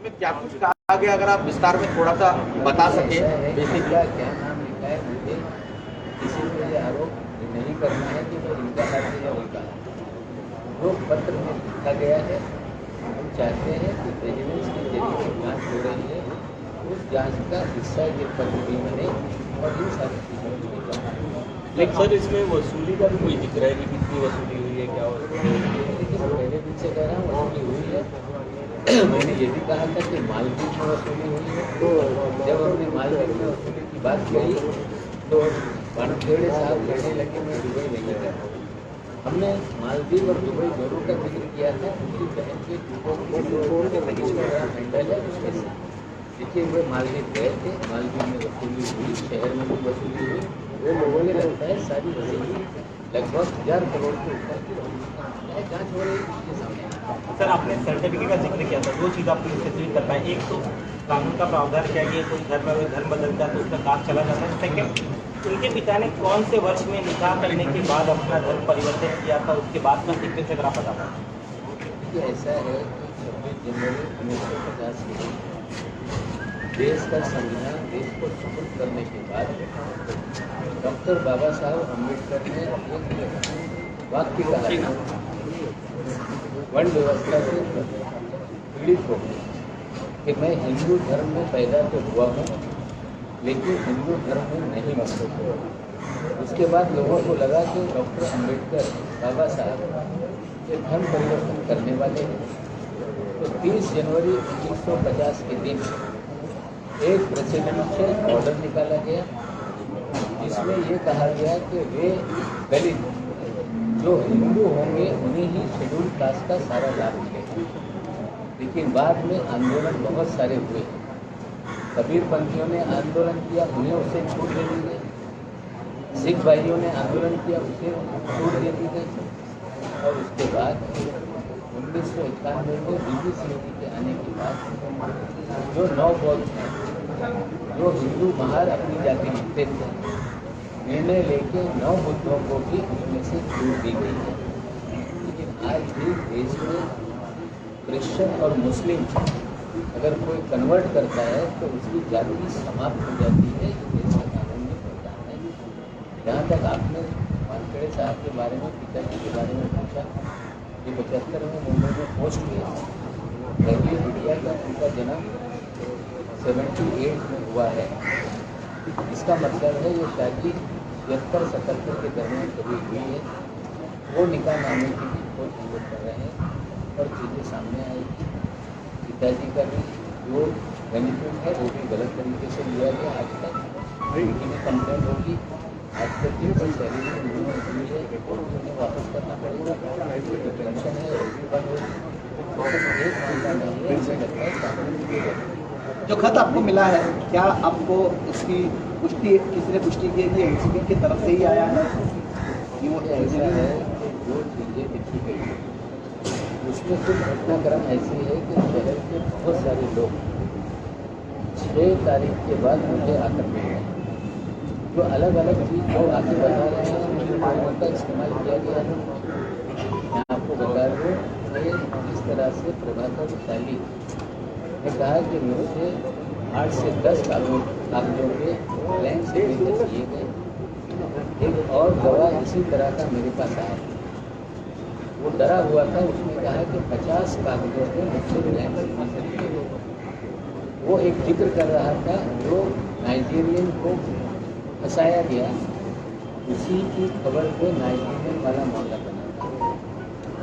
में क्या कुछ कहा गया, अगर आप विस्तार में थोड़ा सा बता सके। बेसिक क्या क्या नाम लिखा है, मुझे किसी को ये आरोप नहीं करना है कि वो इनका हाथ है या उनका हाथ। जो पत्र में लिखा गया है, हम चाहते हैं कि विजिलेंस के जरिए जांच हो रही है, उस जांच का हिस्सा ये पत्र भी बने और इन सारी चीज़ों की जांच हो। लेकिन सर इसमें वसूली का भी कोई जिक्र है कि कितनी वसूली हुई है, क्या लेकिन पहले दिन से कह रहा हूँ वसूली हुई है। मैंने ये भी कहा था कि मालदीव में वसूली हुई है। तो जब हमने मालदीव में वसूली की बात कही तो वानखेड़े साहब कहने लगे मैं दुबई नहीं गया। हमने मालदीव और दुबई दोनों का जिक्र किया था। उनकी बहन के हैंडल है उसके साथ। देखिए वे मालदीव गए थे, मालदीव में वसूली हुई, शहर में भी वसूली हुई। वो लोगों ने लगता है सारी वसूली लगभग 1000 करोड़ के ऊपर की जाँच हो रही है इसके सामने। सर आपने सर्टिफिकेट का जिक्र किया था, दो चीज़ आप स्पेसिफिक कर पाए। एक तो कानून का प्रावधान किया कि कोई धर्म अगर धर्म बदलता है तो उसका काम चला जाता है। सेकेंड, उनके पिता ने कौन से वर्ष में निकाह करने के बाद अपना धर्म परिवर्तन किया था, उसके बाद का सीक्वेंस अगर आप बता पाएं। देखिए ऐसा है कि 26 जनवरी 1950 में देश का संविधान देश को सुपुर्द करने के बाद डॉक्टर बाबा साहब अम्बेडकर ने एक वाक्य कहा, वर्ण व्यवस्था से पीड़ित हो कि मैं हिंदू धर्म में पैदा तो हुआ हूँ लेकिन हिंदू धर्म में नहीं मर सकता। उसके बाद लोगों को लगा कि डॉक्टर अम्बेडकर बाबा साहब ये धर्म परिवर्तन करने वाले हैं। तो 30 जनवरी 1950 के दिन एक प्रेसिडेंशियल ऑर्डर निकाला गया जिसमें ये कहा गया कि वे दलित जो हिंदू होंगे उन्हें ही शेड्यूल कास्ट का सारा लाभ मिलेगा। लेकिन बाद में आंदोलन बहुत सारे हुए। कबीरपंथियों ने आंदोलन किया, उन्हें उससे छूट दे दी गई। सिख भाइयों ने आंदोलन किया, उसे छूट दे दी गई। और उसके बाद 1991 में BBC के आने के बाद जो 9 बौद्ध हैं जो हिंदू महार अपनी जाति लिखते थे, निर्णय लेके 9 बुद्धों को भी उसमें से छूट दी गई है। लेकिन आज भी देश में क्रिश्चियन और मुस्लिम अगर कोई कन्वर्ट करता है तो उसकी जाति समाप्त हो जाती है। देश का कानून में प्रावधान है। जहाँ तक आपने वानखेड़े साहब के बारे में, पिताजी के बारे में पूछा, ये 75 में मुंबई में पोस्ट हुए। पहली बिटिया का उनका जन्म 78 में हुआ है। इसका मतलब है ये शादी 73-77 के दरमियान कभी हुई है। वो निकाह नामे की भी खोज हम लोग कर रहे हैं और चीज़ें सामने आएगी। पिताजी का भी जो बेनिफिट है वो भी गलत तरीके से लिया गया। आज तक उनकी भी कंप्लेंट होगी। आज तक जिन सैलरी उन्होंने दी है वो उन्हें वापस करना पड़ेगा। जो पेंशन है वो भी बंद होगी। एक महीना नहीं है, ऐसा लगता है कानून की। जो खत आपको मिला है, क्या आपको इसकी पुष्टि किसी ने पुष्टि की है कि एनसीपी की तरफ से ही आया है कि वो ऐसा है कि जो चीज़ें लिखी गई हैं उसमें कुछ घटनाक्रम ऐसी है कि शहर के बहुत सारे लोग 6 तारीख के बाद मुझे आकर मिल गए। जो अलग अलग चीज़ जो आके बता रहे हैं उन लोगों का इस्तेमाल किया गया है। मैं आपको बता दूँ कि इस तरह से प्रभाकर विशाली ने कहा कि मुझे 8 से 10 कागजों के ब्लैंक सिग्नेचर किए गए। एक और गवाह इसी तरह का मेरे पास आया, वो डरा हुआ था। उसने कहा कि 50 कागजों के मुझसे ब्लैंक सिग्नेचर किए गए। वो एक जिक्र कर रहा था जो नाइजीरियन को फंसाया गया, उसी की खबर पे नाइजीरियन वाला मामला बना था।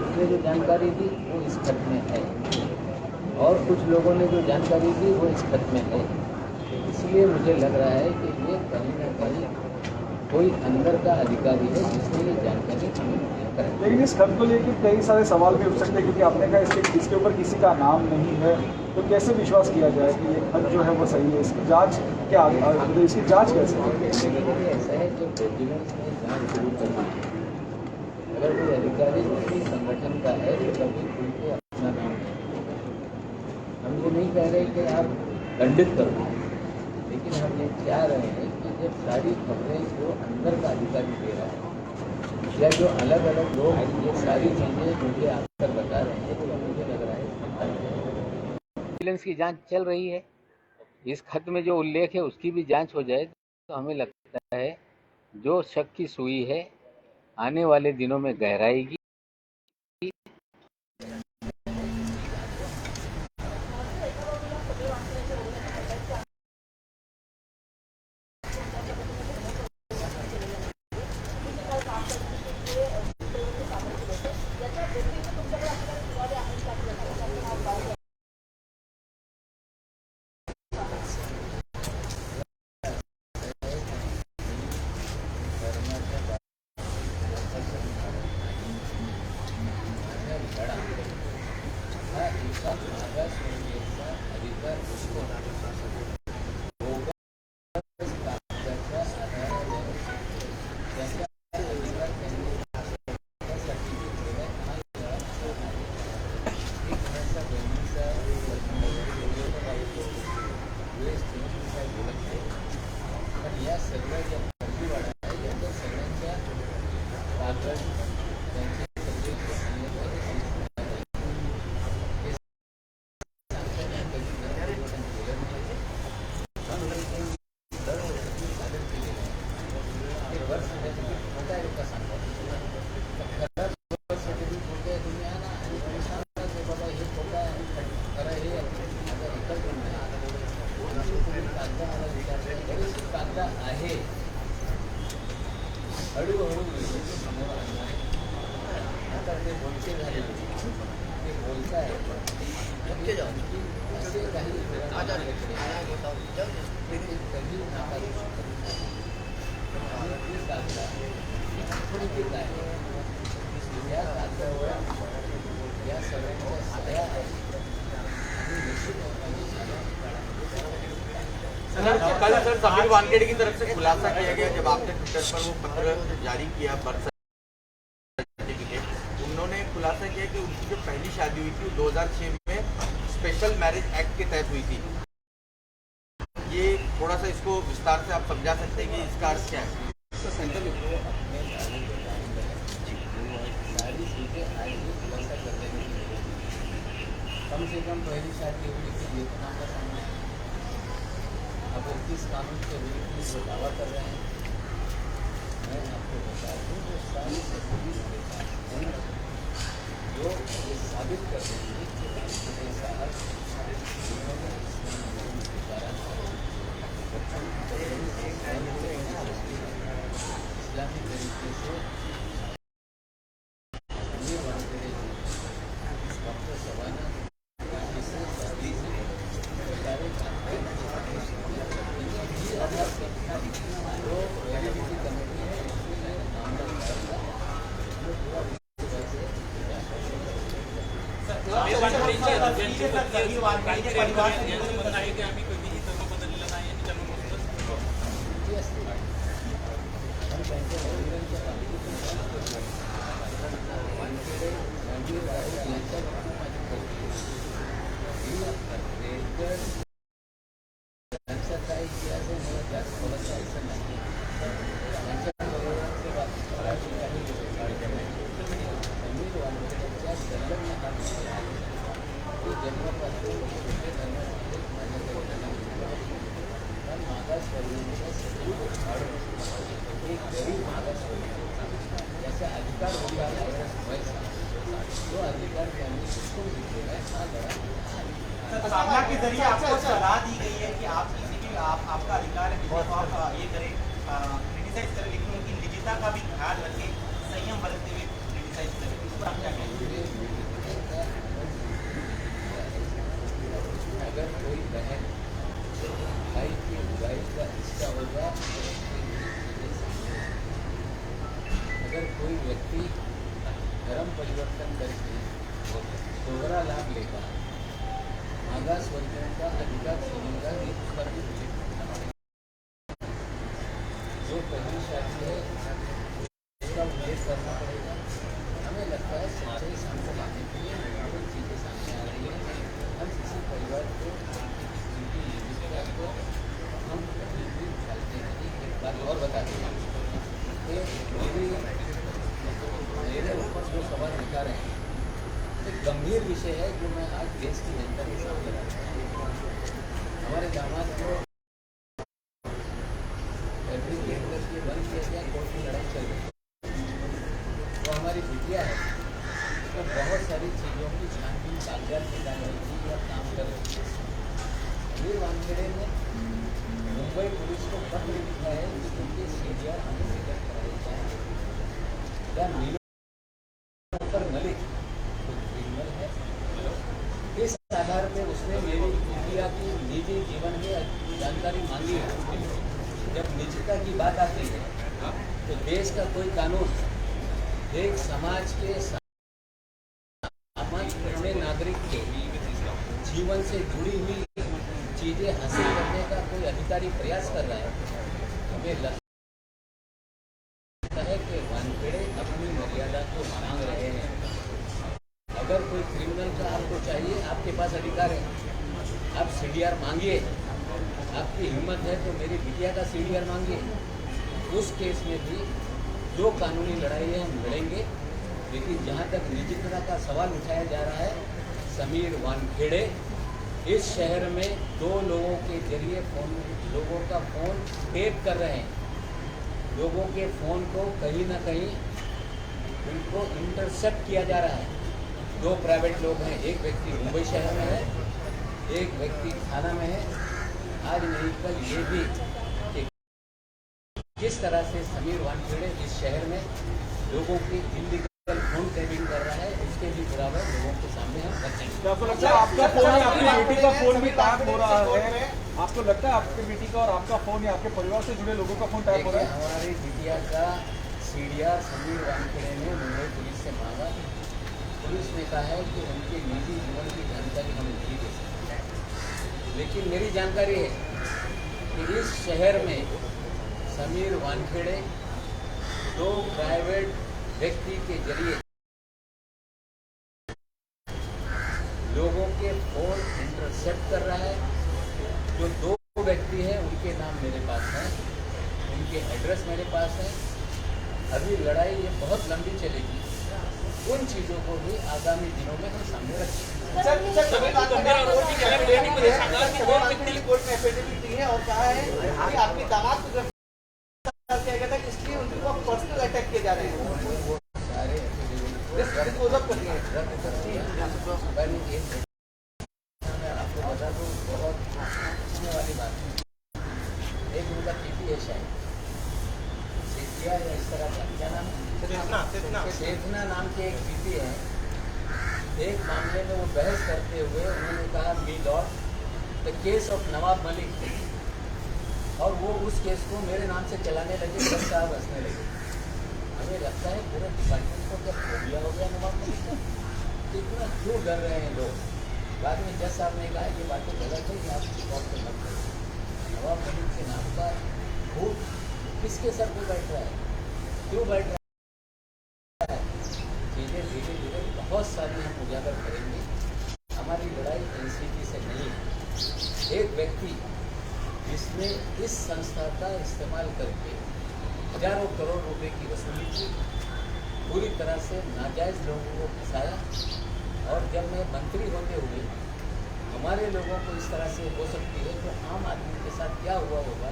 उसने जो जानकारी दी वो इस खत में है और कुछ लोगों ने जो जानकारी दी वो इस खत में है। इसलिए मुझे लग रहा है कि ये कहीं ना कहीं कोई अंदर का अधिकारी है जिसने ये जानकारी कर। लेकिन इस खत को लेकर कई सारे सवाल भी उठ सकते हैं क्योंकि आपने कहा इसके ऊपर किसी का नाम नहीं है, तो कैसे विश्वास किया जाए कि ये खत जो है वो सही है? इसकी जाँच क्या, इसकी जाँच कैसे है? ऐसा है कि विजिलेंस ने जाँच शुरू कर दी। अगर कोई अधिकारी किसी संगठन का है तो कभी उनको अपना नाम हम ये नहीं कह रहे कि आप दंडित करो, लेकिन हम ये चाह रहे हैं कि जब सारी खबरें जो अंदर का अधिकारी दे रहा है या जो अलग अलग लोग ये सारी चीज़ें मुझे आकर बता रहे हैं तो मुझे लग रहा है विजिलेंस की जांच चल रही है। इस खत में जो उल्लेख है उसकी भी जांच हो जाए तो हमें लगता है जो शक की सुई है आने वाले दिनों में गहराएगी। कल सर समीर वानखेड़े की तरफ से खुलासा किया गया जब आपने ट्विटर पर वो पत्र जारी किया बर्थ सर्टिफिकेट, उन्होंने खुलासा किया कि उनकी जो पहली शादी हुई थी वो 2006 में स्पेशल मैरिज एक्ट के तहत हुई थी। ये थोड़ा सा इसको विस्तार से आप समझा सकते हैं कि इसका अर्थ क्या है? कम से कम पहली शादी हुई थी ये तो नाम का सामने। अब वो किस कानून के विरुद्ध जो दावा कर रहे हैं मैं आपको बता दूँ जो सारी सभी जो ये साबित कर देंगे कि ऐसा अर्थ इस्लामी तरीके से डॉक्टर शबाना सामना के जरिए आपको सलाह दी गई है कि आप किसी भी आपका अधिकार है कि आप ये करें क्रिटिसाइज करें, लेकिन उनकी निजता का भी ख्याल रखें, संयम बरतते हुए क्रिटिसाइज करें। इस पर आप क्या कहेंगे? अगर कोई बहन भाई की बुराई का हिस्सा होगा, अगर कोई व्यक्ति धर्म परिवर्तन करके दोहरा लाभ लेगा, मागास वर्गों का अधिकार छीनेगा, ये पर भी जो पहली शादी है उसका उल्लेख करना पड़ेगा। हमें लगता है सच्चाई सामने लाने के लिए बहुत चीज़ें सामने आ रही है। हम किसी परिवार को उनकी निजता को हम कभी भी डालते नहीं। एक बात और बताते हैं कि मेरे ऊपर जो सवाल उठा रहे हैं एक गंभीर विषय है जो मैं आज देश की जनता के सामने रखता हूँ। दामाद को फैब्रिकेट करके बंद किया गया, कोर्ट में लड़ाई चल रही। वो हमारी बिटिया है, तो बहुत सारी चीज़ों की छानबीन कागजात निकाल रही थी या काम कर रही थी। समीर वानखेड़े ने मुंबई पुलिस को पत्र लिखा है कि उनके CDR हमें रिजेक्ट कराए जाए। पर मलिक क्रिमिनल है, इस आधार पे उसने मेरी बिटिया की निजी जीवन की जानकारी मांगी है। जब निजता की बात आती है तो देश का कोई कानून एक समाज के सामान्य नागरिक के जीवन से जुड़ी हुई चीजें हासिल करने का कोई अधिकारी प्रयास कर रहा है। हमें लगता है कि वानखेड़े अपनी मर्यादा को मांग रहे हैं। अगर कोई क्रिमिनल का आपको चाहिए, आपके पास अधिकार है, आप CDR मांगिए। आपकी हिम्मत है तो मेरी बिटिया का CDR मांगिए। उस केस में भी जो कानूनी लड़ाई है हम लड़ेंगे, लेकिन जहाँ तक निजता का सवाल उठाया जा रहा है, समीर वानखेड़े इस शहर में 2 लोगों के जरिए लोगों का फ़ोन टेप कर रहे हैं। लोगों के फ़ोन को कहीं ना कहीं उनको इंटरसेप्ट किया जा रहा है। 2 प्राइवेट लोग हैं, एक व्यक्ति मुंबई शहर में है, एक व्यक्ति थाना में है। आज नहीं कल ये भी कि किस तरह से समीर वानखेड़े इस शहर में लोगों की इलीगल फोन टैपिंग कर रहा है, उसके भी बराबर लोगों के सामने हम रखेंगे। आपको लगता है आपका फोन या आपकी बेटी का फोन भी टैप हो रहा है? आपको लगता है आपकी बेटी का और आपका फोन या आपके परिवार से जुड़े लोगों का फोन टैप हो रहा है? हमारी बिटिया का CDR समीर वानखेड़े ने मुंबई पुलिस से मांगा। पुलिस ने कहा है कि उनके निजी जीवन की जानकारी हम नहीं दे सकते, लेकिन मेरी जानकारी है कि इस शहर में समीर वानखेड़े 2 प्राइवेट व्यक्ति के जरिए लोगों के फोन इंटरसेप्ट कर रहा है। जो 2 व्यक्ति हैं उनके नाम मेरे पास हैं, उनके एड्रेस मेरे पास है। अभी लड़ाई ये बहुत लंबी चलेगी, उन चीज़ों को भी आगामी दिनों में हम सामने रखेंगे। कोर्ट में एफिडेविट दी है और कहा है कि आपके दामाद को गिरफ्तार किया गया था, इसलिए उनके ऊपर पर्सनल अटैक किए जा रहे हैं। सारे डिस्पोज ऑफ कर दिए हैं। मैं आपको बता दूँ, बहुत पूछने वाली बात है। एक उनका PP है शायद सेठिया या इस तरह का क्या नाम है, सेठना नाम के एक PP है। एक मामले में वो बहस करते हुए उन्होंने कहा मी Lord the case of Nawab Malik, और वो उस केस को मेरे नाम से चलाने लगे। जज साहब हंसने लगे। हमें लगता है पूरे डिपार्टमेंट को क्या फोबिया हो गया नवाब मलिक का, इतना क्यों डर रहे हैं लोग। बाद में जज साहब ने कहा ये बातें गलत है कि आप रिकॉर्ड पर मत करें। नवाब मलिक के नाम का भूत किसके सर पे बैठ रहा है, क्यों बैठ रहा है? चीज़ें धीरे धीरे बहुत सारी हम उजागर करेंगे। हमारी लड़ाई NCT से नहीं है। एक व्यक्ति जिसने इस संस्था का इस्तेमाल करके हजारों करोड़ रुपए की वसूली की, पूरी तरह से नाजायज़ लोगों को फंसाया, और जब मैं मंत्री होते हुए हमारे लोगों को इस तरह से हो सकती है तो आम आदमी के साथ क्या हुआ होगा।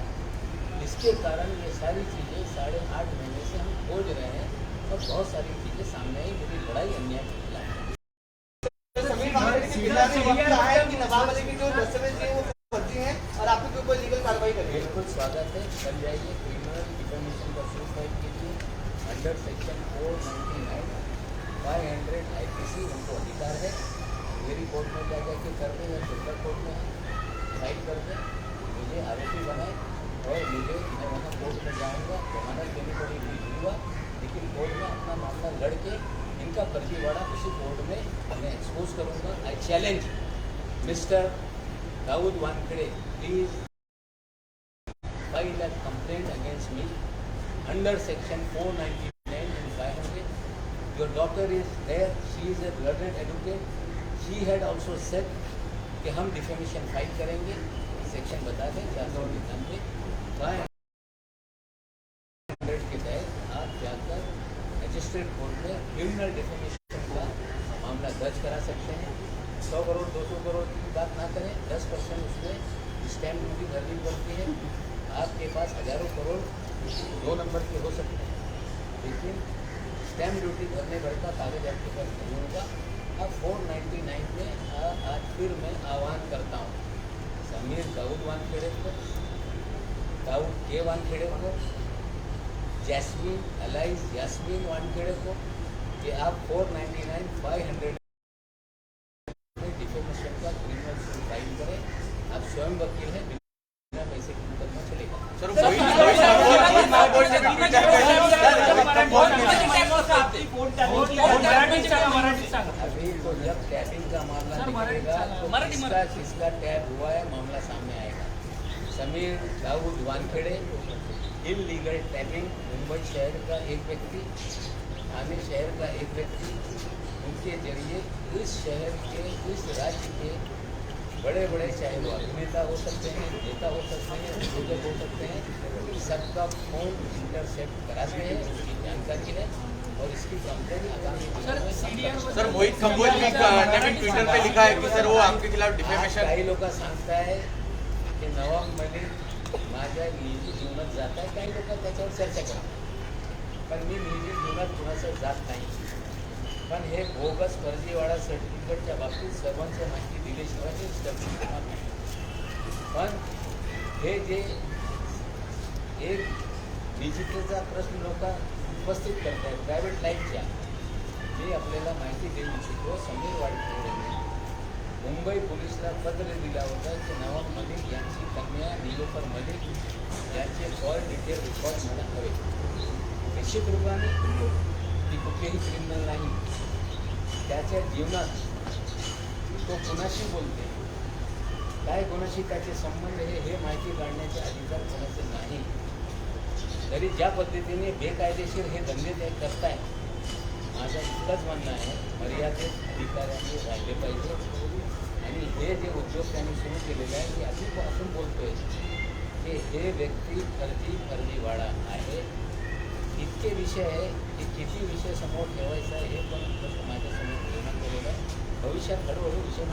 इसके कारण ये सारी चीज़ें 8.5 महीने से हम खोज रहे हैं और बहुत सारी चीज़ें सामने आई। मेरी लड़ाई अन्याय के खिलाफ है। समीर वानखेड़े के पिता ने वक्त कहा है कि नवाब मलिक की जो दस्तावेज है वो फर्जी हैं और आपके ऊपर लीगल कार्रवाई करेंगे। बिल्कुल स्वागत है, चल जाइए, क्रिमिनल डिफेमेशन का सूट फाइल कीजिए अंडर सेक्शन 499 500 IPC। उनको अधिकार है, मेरी कोर्ट में जा के कर दें या सुप्रीम कोर्ट में फाइल कर दें, मुझे आरोपी बनाए और मैं वहाँ कोर्ट में जाऊँगा। जमानत देनी पड़ी हुआ, लेकिन कोर्ट में अपना मामला लड़के इनका फर्जीवाड़ा उसी कोर्ट में मैं एक्सपोज करूँगा। I challenge mister Dawood Wankhede, please file a complaint against me under section 499 and 500. Your daughter is there, she is a learned advocate. She had also said कि हम डिफेमेशन फाइल करेंगे। सेक्शन बता दें 499 500 के तहत आप जाकर मजिस्ट्रेट कोर्ट में क्रिमिनल डिफेमेशन का मामला दर्ज करा सकते हैं। 100 करोड़ 200 करोड़ की बात ना करें, 10% उसमें स्टैम्प ड्यूटी भरनी पड़ती है। आपके पास हजारों करोड़ 2 नंबर के हो सकते हैं, लेकिन स्टैम्प ड्यूटी भरने भर का कागज आपके पास नहीं होगा। अब 499 में आज फिर मैं आह्वान करता हूँ समीर दाऊद वानखेड़े को, दाऊद के वानखेड़े को, जैस्मीन अलाइज यास्मीन वानखेड़े को कि आप 499 500 में डिफेमेशन का क्रिमिनल सूट फाइल करें। आप स्वयं वकील हैं, बिना पैसे की मुकदमा चलेगा। सर अभी तो जब टैपिंग का मामला निकलेगा तो किसका टैप हुआ है मामला सामने आएगा। समीर दाऊद वानखेड़े इलीगल टैपिंग, मुंबई शहर का एक व्यक्ति, थाने शहर का एक व्यक्ति, उनके जरिए इस शहर के, इस राज्य के बड़े बड़े, चाहे वो अभिनेता हो सकते हैं, नेता हो सकते हैं, उद्योजक हो सकते हैं, सबका फोन इंटरसेप्ट कराते हैं। उसकी जानकारी है और इसकी कंप्लेन आगामी सर मोहित कंबोज ने ट्विटर पे लिखा है कि सर वो आपके खिलाफ डिफेमेशन काही लोक सांगताय की नवाब मलिक माझ्या निजी जीवनात जात आहे, काही लोक त्याच्यावर चर्चा करतात, पण मी निजी जीवनात कुणाचं जात नाही। पण हे बोगस फर्जीवाडा सर्टिफिकेटच्या बाबतीत सर्वांच्या माहिती दिल्याशिवाय हे स्टॅम्पिंग होणार नाही। पण हे जे एक डिजिटलचा प्रश्न लोक उपस्थित करत आहेत प्रायव्हेट लाईफच्या, मी आपल्याला माहिती देऊ इच्छितो। समीर वानखेडेने मुंबई पोलिसला पत्र दिला होता की नवाब मलिक यांची कन्या नीलोफर मलिक यांचे कॉल डिटेल रेकॉर्ड मला हवे। निश्चित रूपाने ती कुठलेही क्रिमिनल नाही, त्याच्या जीवनात तो कुणाशी बोलते, काय कोणाशी त्याचे संबंध हे माहिती काढण्याचे अधिकार कोणाचे नाही। तरी ज्या पद्धतीने बेकायदेशीर हे धंदे ते करताय, माझं इतकंच म्हणणं आहे मर्यादित अधिकाऱ्यांनी राहिले पाहिजे। आणि हे जे उद्योग त्यांनी सुरू केलेले आहे की आधीपासून बोलतोय की हे व्यक्ती फर्जीवाडा आहे। इतके विषय आहे की किती विषय समोर ठेवायचा आहे हे पण प्रश्न माझ्यासमोर निर्माण केलेला आहे। भविष्यात हळूहळू विषय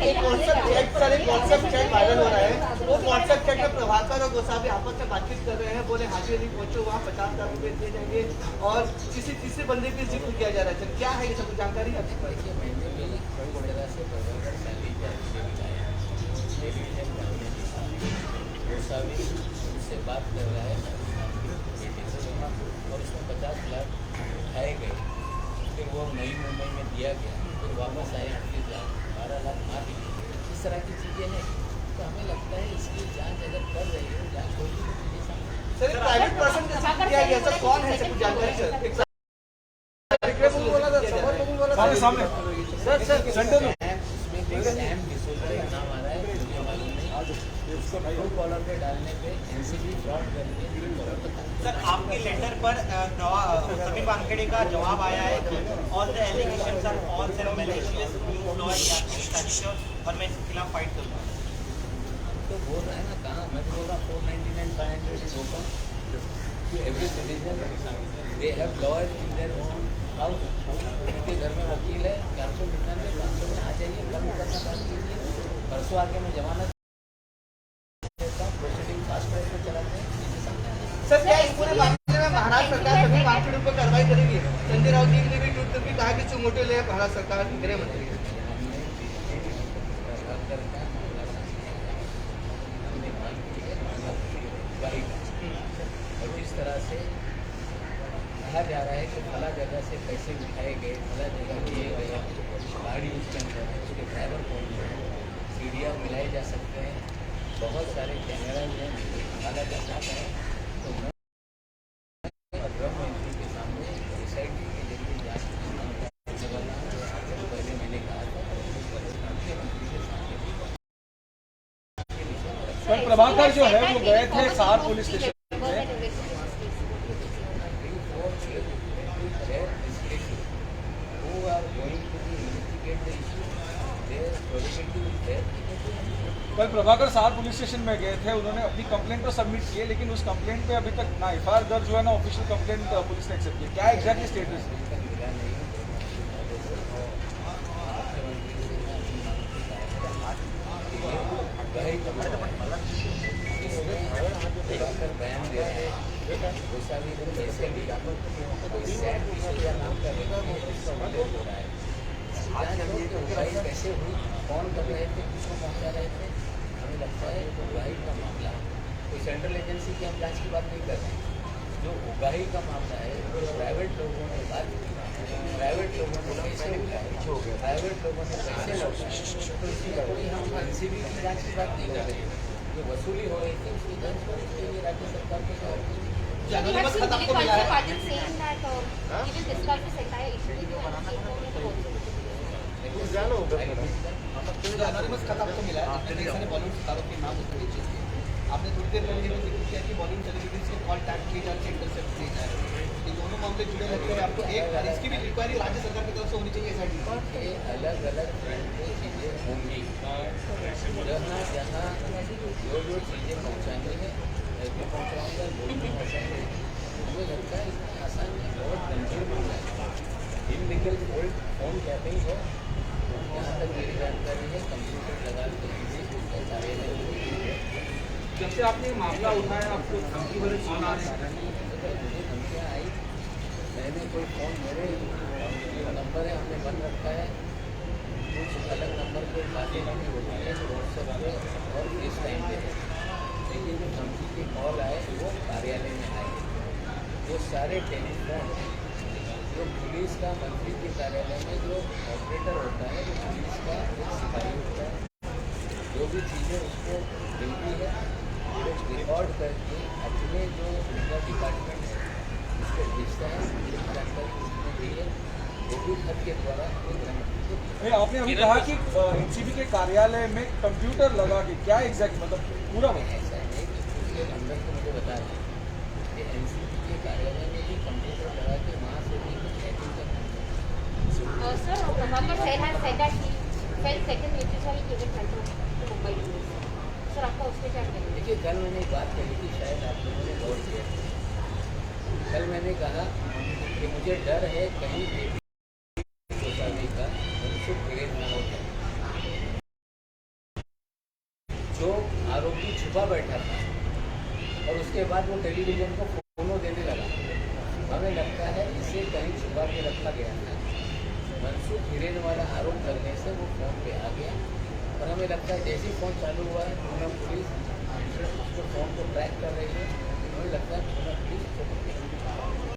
एक व्हाट्सएप चैट वायरल हो रहा है, वो व्हाट्सएप चैट में प्रभाकर और गोसावी आपस में बातचीत कर रहे हैं, बोले हाजी अली पहुंचो वहाँ 50 लाख रुपए दिए जाएंगे और किसी तीसरे बंदे की जिक्र किया जा रहा है। क्या है ये सब जानकारी है? देखिए मैंने भी पूरी तरह से प्रभाकर सैली का टेलीविजन गोसावी से बात कर रहा है और उसमें 50 लाख उठाए गए, फिर वो नई मुंबई में दिया गया, फिर वापस आए 38 लाख 12 लाख मार दिए। इस तरह की चीज़ें हैं, तो हमें लगता है इसकी जांच अगर कर रही है, जांच होगी तो चीज़ें सामने। सर प्राइवेट पर्सन के साथ किया गया, सर कौन है, सब जानकारी सर सामने सेंटर में उसमें कोई सैम डिसूजा का नाम आ रहा है, मुझे मालूम नहीं। उसको ट्रू कॉलर पे डालने पे एनसीबी फ्रॉड करके सर आपके लेटर पर समीर वानखेड़े का जवाब आया है, all the allegations are false and malicious, you law और मैं इसके खिलाफ फाइट करूँगा। तो बोल रहा है ना, कहाँ मैं तो बोल रहा 499 500 is open to every citizen, they have lawyer in their own house. उनके घर में वकील है, 499 500 में आ जाइए, कल मुकदमा दर्ज कीजिए, परसों आके मैं जमानत प्रोसीडिंग फास्ट ट्रैक में चलाते हैं। सर क्या इस पूरे मामले में महाराष्ट्र सरकार सभी वानखेड़े पर कार्रवाई करेगी? संजय राउत जी ने भी ट्वीट करके कहा कि सुमोटो ले महाराष्ट्र सरकार की गृह मंत्री और इस तरह से कहा जा रहा है कि फला जगह से पैसे उठाए गए, फला जगह किए गए, गाड़ी उसके अंदर है, उसके ड्राइवर कौन है, सीढ़ियाँ मिलाए जा सकते हैं, बहुत सारे कैमरा में निकाला जा सकता है। तो मैं गृह मंत्री के सामने SIT के जरिए जांच करने वाला हूँ। पहले मैंने कहा था मुख्यमंत्री के सामने सर प्रभाकर जो है वो गए थे सार पुलिस स्टेशन में, कल प्रभाकर सार पुलिस स्टेशन में गए थे, उन्होंने अपनी कंप्लेंट तो सबमिट की है, लेकिन उस कंप्लेंट पे अभी तक ना FIR दर्ज हुआ, ना ऑफिशियल कंप्लेंट पुलिस ने एक्सेप्ट की। क्या एग्जैक्टली स्टेटस है? डॉक्टर बयान दे रहे हैं गोसावी को कैसे लिया कोई सैड किशोरिया नाम का व्यक्ति है जिसका मर्डर हो रहा है। जांच हो कि उगाही कैसे हुई, कौन कर रहे थे, किसको पहुँचा रहे थे। हमें लगता है उगाही का मामला कोई सेंट्रल एजेंसी की हम जांच की बात नहीं कर रहे हैं। जो उगाही का मामला है वो प्राइवेट लोगों ने बात की, प्राइवेट लोगों ने पैसे उठाए, प्राइवेट लोगों ने पैसे लौटाए, तो इसमें कोई हम एनसीबी की जांच की बात नहीं कर रहे हैं। जो वसूली हो रही थी उसकी जांच होने के लिए राज्य सरकार को क्या So we have seen Dilip also parties saying that he will discuss this entire issue with you and take over the whole anonymous खाता आपको मिला है, आपने कई सारे बॉलीवुड सितारों के नाम उसमें नीचे किए। आपने थोड़ी देर पहले ये भी जिक्र किया कि बॉलीवुड सेलिब्रिटीज के कॉल टैग किए जा रहे हैं, इंटरसेप्ट किए जा रहे हैं। ये दोनों मामले जुड़े रहते हैं। आपको एक इसकी भी इंक्वायरी राज्य सरकार की तरफ से होनी चाहिए एसआईटी ये अलग अलग चीज़ें होंगी। जहाँ जहाँ जो चीज़ें पहुँचानी है ऐसे पहुँचाऊँगा, लोग भी पहुँचाएंगे। मुझे लगता है इतना आसान है, बहुत गंभीर मामला है। इनलीगल फोन टैपिंग हो, जहाँ तक मेरी जानकारी है कंप्यूटर लगा के किसी उसका कार्यालय जब से आपने मामला उठाया आपको धमकी वाले कौन आ रहे हैं? मुझे धमकियाँ आई, मैंने कोई फ़ोन मेरे जो नंबर है हमने बंद रखा है, कुछ अलग नंबर पे बातें भी होती है व्हाट्सएप पे और इस टाइम पे, लेकिन जो धमकी के कॉल आए वो कार्यालय में आए। वो सारे टेलीफोन जो पुलिस का मंत्री के कार्यालय में जो ऑपरेटर होता है, वो पुलिस का एक सिपाही होता है, जो भी चीज़ें उसको मिलती है वो रिकॉर्ड करके अपने जो उनका डिपार्टमेंट है उसको भेजता है। जानकारी उसने दी है, वो भी खत के द्वारा आपने अभी कहा कि एनसीबी के कार्यालय में कंप्यूटर लगा के, क्या एग्जैक्ट मतलब पूरा बताएं। ऐसा नहीं कि उसके अंदर तो मुझे बता दें कि एनसीबी के कार्यालय में भी कंप्यूटर लगा के वहाँ से भी कुछ हैकिंग करना है। Sir, Prabhakar Sen has said that he felt second nature so he gave it control to Mumbai police. Sir, आपका उसमें क्या कहना है? देखिए कल मैंने एक बात कही थी, शायद आप लोगों ने गौर किया। कल मैंने कहा कि मुझे डर है कहीं बेटी गोसावी का मनसुख हिरेन ना हो जाए। जो आरोपी छुपा बैठा था और उसके बाद वो टेलीविजन को फोनो देने लगा, हमें लगता है इसे कहीं छुपा के रखा गया था। मनसुख हिरेन वाला आरोप लगने से वो फोन पे आ गया और हमें लगता है जैसे ही फोन चालू हुआ है पूना पुलिस उसको फोन को ट्रैक कर रही है। हमें लगता है पूना पुलिस उसको